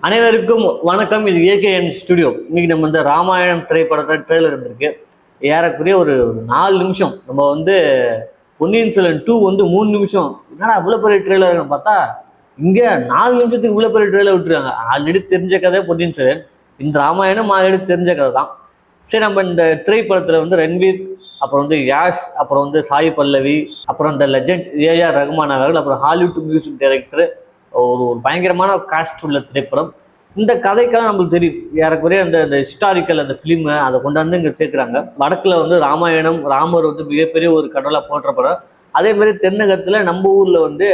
அனைவருக்கும் வணக்கம். இது ஏகேஎன் ஸ்டுடியோ. இன்னைக்கு நம்ம வந்து ராமாயணம் திரைப்படத்தில் ட்ரெய்லர் இருந்திருக்கு. ஏறக்குறைய ஒரு 4 நிமிஷம். நம்ம வந்து பொன்னியின் செல்வன் 2 வந்து 3 நிமிஷம். என்னடா இவ்வளோ பெரிய ட்ரெய்லர்னு பார்த்தா இங்கே 4 நிமிஷத்துக்கு இவ்வளோ பெரிய ட்ரெய்லர் விட்டுருக்காங்க. ஆல்ரெடி தெரிஞ்ச கதை பொன்னியின் செல்வன். இந்த ராமாயணம் ஆல்ரெடி தெரிஞ்ச கதை தான். சரி, நம்ம இந்த திரைப்படத்தில் வந்து ரன்வீர், அப்புறம் வந்து யாஷ், அப்புறம் வந்து சாய் பல்லவி, அப்புறம் இந்த லெஜெண்ட் ஏஆர் ரகுமான் அவர்கள், அப்புறம் ஹாலிவுட் மியூசிக் டைரக்டர், ஒரு பயங்கரமான காஸ்ட் உள்ள திரைப்படம். இந்த கதைக்கெல்லாம் நம்மளுக்கு தெரியும். ஏறக்குறைய அந்த ஹிஸ்டாரிக்கல் அந்த ஃபிலிமை அதை கொண்டாந்து இங்கே சேர்க்குறாங்க. வடக்கில் வந்து ராமாயணம், ராமர் வந்து மிகப்பெரிய ஒரு கடவுளாக போற்றப்படும். அதே மாதிரி தென்னகத்தில் நம்ம ஊரில் வந்து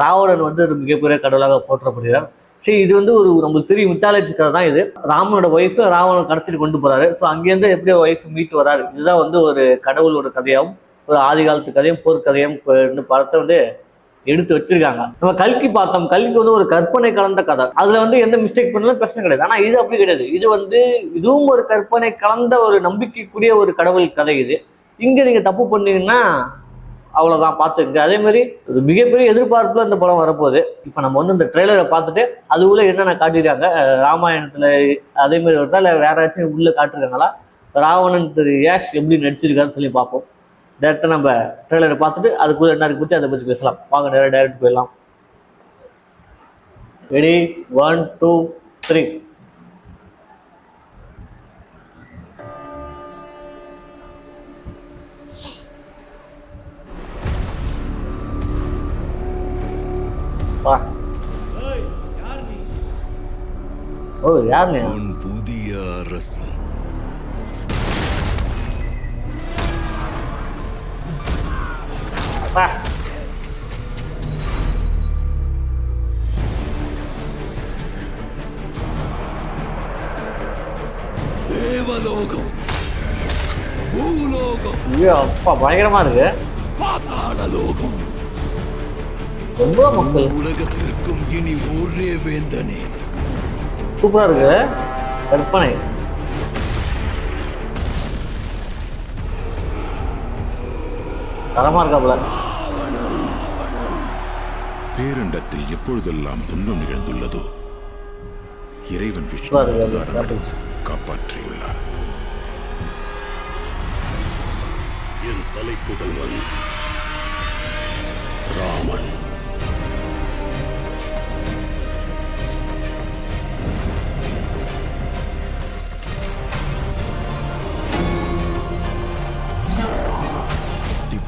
ராவணன் வந்து ஒரு மிகப்பெரிய கடவுளாக போற்றப்படுகிறார். சரி, இது வந்து ஒரு நம்மளுக்கு தெரியும் மித்தாலஜி கதை தான் இது. ராமனோட ஒய்ஃபு ராவணன் கடத்திட்டு கொண்டு போகிறாரு. ஸோ அங்கேருந்து எப்படி ஒய்ஃப் மீட்டு வராரு, இதுதான் வந்து ஒரு கடவுளோட கதையாகவும் ஒரு ஆதி காலத்து கதையும் போர்க்கதையும் படத்தை வந்து எடுத்து வச்சிருக்காங்க. நம்ம கல்கி பார்த்தோம். கல்கி வந்து ஒரு கற்பனை கலந்த கதை. அதுல வந்து எந்த மிஸ்டேக் பண்ணாலும் பிரச்சனை கிடையாது. ஆனா இது அப்படி கிடையாது. இது வந்து இதுவும் ஒரு கற்பனை கலந்த ஒரு நம்பிக்கைக்குரிய ஒரு கடவுள் கதை. இது இங்க நீங்க தப்பு பண்ணீங்கன்னா அவ்வளவுதான், பார்த்துங்க. அதே மாதிரி ஒரு மிகப்பெரிய எதிர்பார்ப்புல இந்த படம் வரப்போகுது. இப்போ நம்ம வந்து இந்த ட்ரெய்லரை பார்த்துட்டு அது உள்ள என்னென்ன காட்டியிருக்காங்க, ராமாயணத்துல அதே மாதிரி வருதா இல்லை வேற ஏதாச்சும் உள்ள காட்டிருக்காங்களா, ராவணன் திரு யாஷ் எப்படி நடிச்சிருக்காருன்னு சொல்லி பார்ப்போம். டேரெக்டாக நம்ம ட்ரெய்லரை பார்த்துட்டு அதுக்குள்ளே என்ன இருக்கு பற்றி அதை பற்றி பேசலாம். வாங்க நேராக டைரக்ட் போயிடலாம். ரெடி, 1 2 3. வா. ஓ, யார் நீ? புதிய அரசு. தேவலோகம், பூலோகம், ஐயோ அப்பா பயங்கரமா இருக்கு. பாதாளலோகம், ரொம்ப மக்கள். உலகத்திற்கும் இனி ஒரே வேந்தனே. சூப்பரா இருக்கு. கற்பனை தரமா இருக்காப்ல. பேரண்டத்தில் எப்பொழுதெல்லாம் துன்பம் நிகழ்ந்துள்ளதோ இறைவன் விஷ்ணு காப்பாற்றியுள்ளார். என் தலைப்புதல்வன் ராமன்.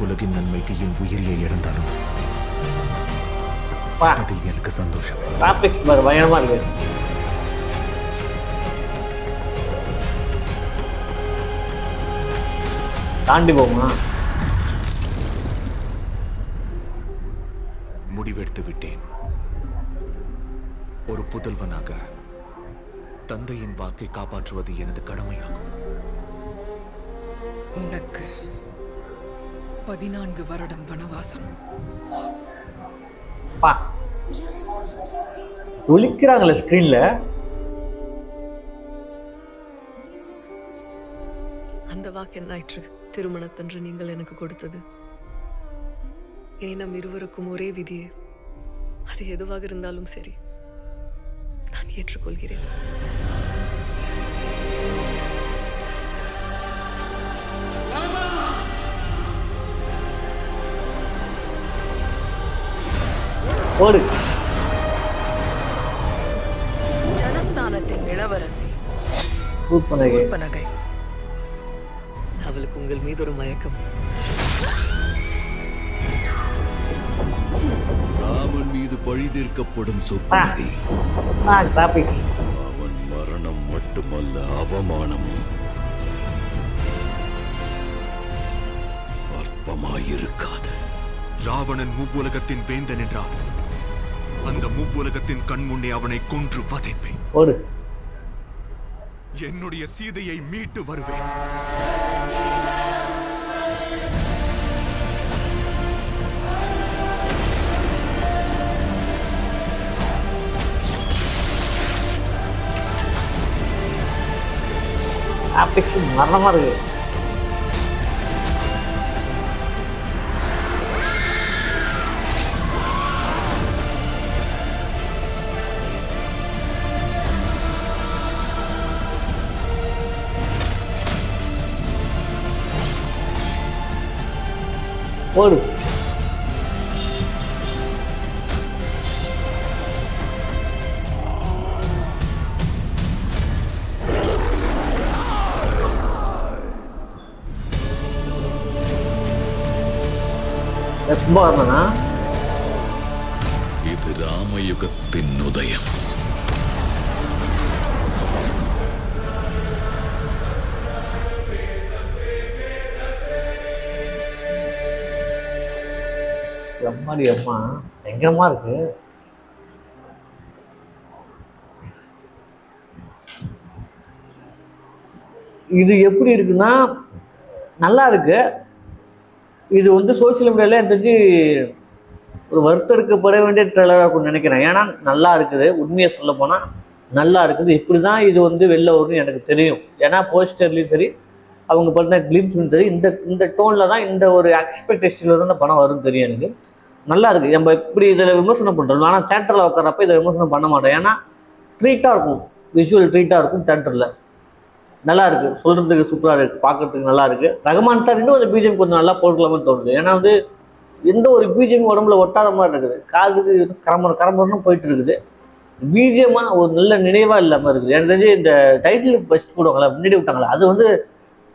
உலகின் நன்மைக்கு என் உயிரியை இழந்தாலும் அதில் எனக்கு சந்தோஷம். பயங்கரமா இருக்கு. தாண்டி போமா? முடிவெடுத்து விட்டேன். ஒரு புதல்வனாக தந்தையின் வாக்கை காப்பாற்றுவது எனது கடமையாகும். உனக்கு 14 வருடம் வனவாசம். ஜொலிக்கிறாங்களே ஸ்கிரீன்ல. அந்த வாக்கு என்னாயிற்று? திருமணத்தன்று நீங்கள் எனக்கு கொடுத்தது. இனி நம் இருவருக்கும் ஒரே விதியே. அது எதுவாக இருந்தாலும் சரி, நான் ஏற்றுக்கொள்கிறேன். ஓடு. ஜனஸ்தானத்தின் இளவரசி சூர்பனகை. அவளுக்கு உங்கள் மீது ஒரு மயக்கம். ராமன் மீது பழி தீர்க்கப்படும் சொற்பனகை. அவன் மரணம் மட்டுமல்ல, அவமானமும் அற்பமாயிருக்காது. ராவணன் மூவுலகத்தின் வேந்தன் என்றார். அந்த மூவுலகத்தின் கண் முன்னே அவனை கொன்று வதைப்பேன். என்னுடைய சீதையை மீட்டு வருவேன். மரணமா இருக்கு. போடு. கும்பகர்ணனா? இது ராமயுகத்தின் உதயம். எம்மாடி அம்மா பயங்கரமா இருக்கு. இது எப்படி இருக்குன்னா நல்லா இருக்கு. இது வந்து சோசியல் மீடியாவில் எனக்கு தெரிஞ்சு ஒரு வறுத்தெடுக்கப்பட வேண்டிய ட்ரெய்லராக இருக்கும்னு நினைக்கிறேன். ஏன்னா நல்லா இருக்குது, உண்மையை சொல்ல போனால் நல்லா இருக்குது. இப்படி தான் இது வந்து வெளில வரும்னு எனக்கு தெரியும். ஏன்னா போஸ்டர்லேயும் சரி, அவங்க பண்ண கிளிம்ஸ்லையும் சரி, இந்த டோனில் தான், இந்த ஒரு எக்ஸ்பெக்டேஷனில் தான் இந்த படம் வரும்னு தெரியும் எனக்கு. நல்லா இருக்குது. நம்ம இப்படி இதில் விமர்சனம் பண்ணுறோம், ஆனால் தேட்டரில் உட்காரப்ப இதை விமர்சனம் பண்ண மாட்டோம். ஏன்னா ட்ரீட்டாக இருக்கும், விஷுவல் ட்ரீட்டாக இருக்கும். தேட்டரில் நல்லா இருக்குது, சொல்கிறதுக்கு சூப்பராக இருக்குது, பார்க்குறதுக்கு நல்லா இருக்குது. ரஹ்மான் சார் இன்னும் அந்த பிஜிஎம் கொஞ்சம் நல்லா போட்டுக்கலாம்னு தோணுது. ஏன்னா வந்து எந்த ஒரு பிஜிஎம் உடம்புல ஒட்டாத மாதிரி இருக்குது, காதுக்கு கரம்பரன்னு போயிட்டு இருக்குது. பிஜிஎம்மாக ஒரு நல்ல நினைவாக இல்லாமல் இருக்குது. எனக்கு தெரிஞ்சு இந்த டைட்டிலுக்கு ஃபஸ்ட் போடுவாங்களா, முன்னாடி விட்டாங்களா, அது வந்து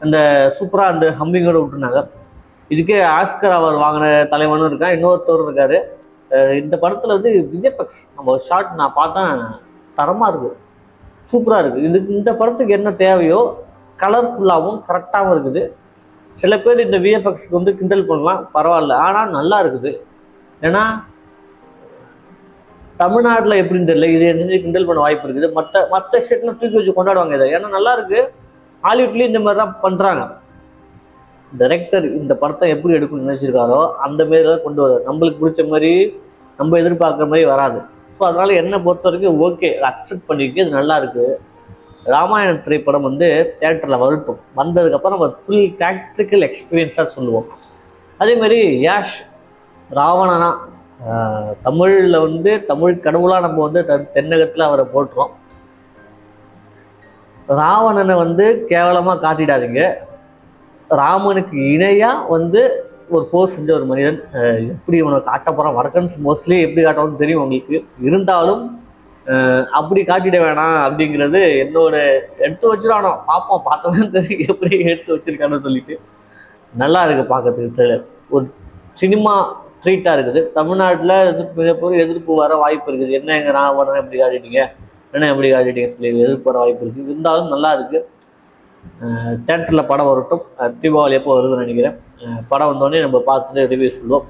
அந்த சூப்பராக அந்த ஹம்மிங்கோட விட்டுருந்தாங்க. இதுக்கே ஆஸ்கர் அவர் வாங்கின தலைவனும் இருக்கான், இன்னொருத்தவர் இருக்கார். இந்த படத்தில் வந்து விஜயபக்ஸ் நம்ம ஷார்ட் நான் பார்த்தேன், தரமாக இருக்குது, சூப்பராக இருக்குது. இந்த படத்துக்கு என்ன தேவையோ கலர்ஃபுல்லாகவும் கரெக்டாகவும் இருக்குது. சில பேர் இந்த விஎஃப்எக்ஸ்க்கு வந்து கிண்டல் பண்ணலாம், பரவாயில்ல, ஆனால் நல்லா இருக்குது. ஏன்னா தமிழ்நாட்டில் எப்படின்னு தெரியல, இது எந்த கிண்டல் பண்ண வாய்ப்பு இருக்குது. மற்ற ஸ்டேட்லாம் தூக்கி வச்சு கொண்டாடுவாங்க இதை, ஏன்னா நல்லா இருக்குது. ஹாலிவுட்லேயும் இந்த மாதிரி தான் பண்ணுறாங்க. டைரக்டர் இந்த படத்தை எப்படி எடுக்கணும்னு நினச்சிருக்காரோ அந்த மாரி தான் கொண்டு வராது. நம்மளுக்கு பிடிச்ச மாதிரி, நம்ம எதிர்பார்க்குற மாதிரி வராது. ஸோ அதனால் என்னை பொறுத்த வரைக்கும் ஓகே, அக்செப்ட் பண்ணிக்க, இது நல்லா இருக்குது. ராமாயணம் திரைப்படம் வந்து தியேட்டரில் வரட்டும், வந்ததுக்கப்புறம் நம்ம ஃபுல் டாக்டிக்கல் எக்ஸ்பீரியன்ஸாக சொல்லுவோம். அதேமாதிரி யாஷ் ராவணனா தமிழில் வந்து தமிழ் கடவுளாக நம்ம வந்து தென்னகத்தில் அவரை போட்டுறோம். ராவணனை வந்து கேவலமாக காட்டிடாதீங்க. ராமனுக்கு இணையாக வந்து ஒரு போர் செஞ்ச ஒரு மனிதன். எப்படி இவனை காட்ட போகிறான், வடக்கன்ஸ் மோஸ்ட்லி எப்படி காட்டணும்னு தெரியும் உங்களுக்கு. இருந்தாலும் அப்படி காட்டிட வேணாம் அப்படிங்கிறது என்னோட எடுத்து வச்சிடானோ பார்ப்போம், பார்த்ததான் தெரியும் எப்படி எடுத்து வச்சிருக்கான்னு சொல்லிட்டு. நல்லா இருக்குது பார்க்கறதுக்கு ட்ரெய்லர். ஒரு சினிமா ட்ரீட்டாக இருக்குது. தமிழ்நாட்டில் மிகப்பெரிய எதிர்ப்பு வர வாய்ப்பு இருக்குது. என்ன எங்கள் ராவணனை எப்படி காட்டிட்டீங்க, என்ன எப்படி காட்டிட்டீங்க சொல்லி எதிர்ப்பு வர வாய்ப்பு இருக்குது. இருந்தாலும் நல்லா இருக்குது. தேட்டரில் படம் வரட்டும். தீபாவளி எப்போ வருதுன்னு நினைக்கிறேன். படம் வந்தோடனே நம்ம பார்த்துட்டு ரிவ்யூ சொல்லுவோம்.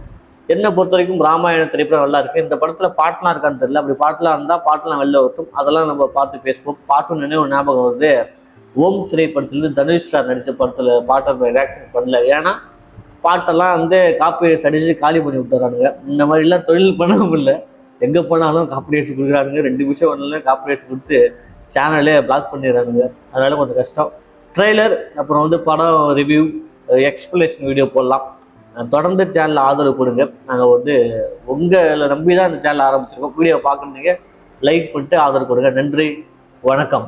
என்னை பொறுத்த வரைக்கும் ராமாயண திரைப்படம் நல்லா இருக்குது. இந்த படத்தில் பாட்டெலாம் இருக்கான்னு தெரியல, அப்படி பாட்டெலாம் இருந்தால் பாட்டெலாம் வெளில வரட்டும், அதெல்லாம் நம்ம பார்த்து பேசுவோம். பாட்டும் நினைவு ஞாபகம் வருது, ஓம் திரைப்படத்துலேருந்து தனுஷ் சார் நடித்த படத்தில் பாட்டை ரியாக்ஷன் பண்ணல. ஏன்னா பாட்டெல்லாம் வந்து காப்பிரைட்ஸ் அடித்து காலி பண்ணி விட்டுறானுங்க. இந்த மாதிரிலாம் தொழில் பண்ண முடியல, எங்கே போனாலும் காப்பிரைட்ஸ் கொடுக்குறானுங்க. 2 நிமிஷம் ஒன்றும் காப்பிரைட்ஸ் கொடுத்து சேனலே பிளாக் பண்ணிடுறானுங்க. அதனால் கொஞ்சம் கஷ்டம். ட்ரெய்லர் அப்புறம் வந்து படம் ரிவ்யூ எக்ஸ்பிளேஷன் வீடியோ போடலாம். தொடர்ந்து சேனலில் ஆதரவு கொடுங்க. நாங்கள் வந்து உங்களை நம்பி தான் இந்த சேனல் ஆரம்பிச்சிருக்கோம். வீடியோ பார்க்குறீங்க, லைக் பண்ணிட்டு ஆதரவு கொடுங்க. நன்றி, வணக்கம்.